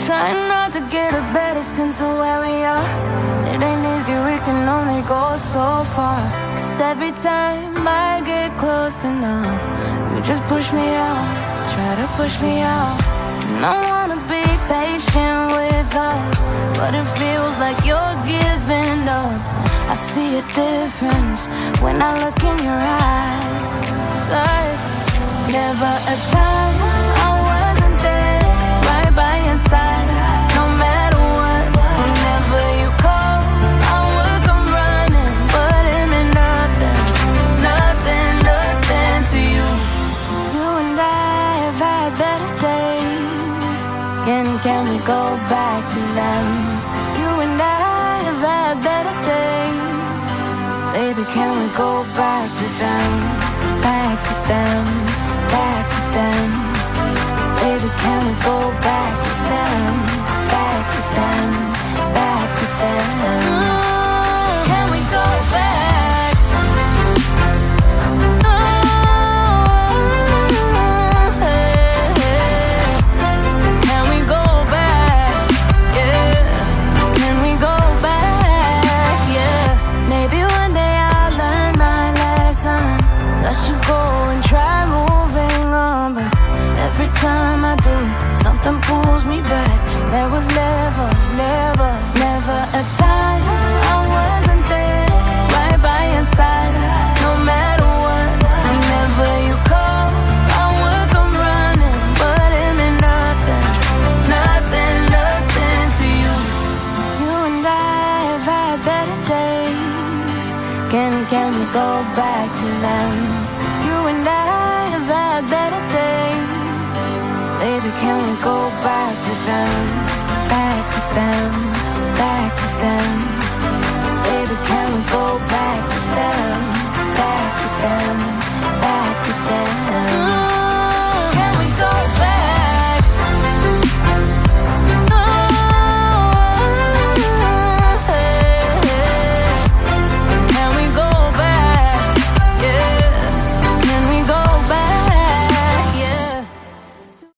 Trying not to get a better sense of where we are. It ain't easy, we can only go so far. 'Cause every time I get close enough, you just push me out, try to push me out. And I wanna be patient with us, but it feels like you're giving up. I see a difference when I look in your eyes. Never a time I wasn't there, right by your side. No matter what, whenever you call, I would come running. But it meant nothing, nothing, nothing to you. You and I have had better days. Can we go back to them? You and I have had better days. Baby, can we go back to them? Back to them, back to them. Baby, can we go back to them? Back to them, back to them. Can we go back? Can we go back? Yeah. Can we go back? Yeah. Maybe one day I'll learn my lesson. Let you go and try moving on, but every time I do, something pulls me back. There was never, never, never a time I wasn't there, right by your side. No matter what, whenever you call, I would come running. But it meant nothing, nothing, nothing to you. You and I have had better days. Can we go back to them? You and I have had better days. Baby, can we go back to them?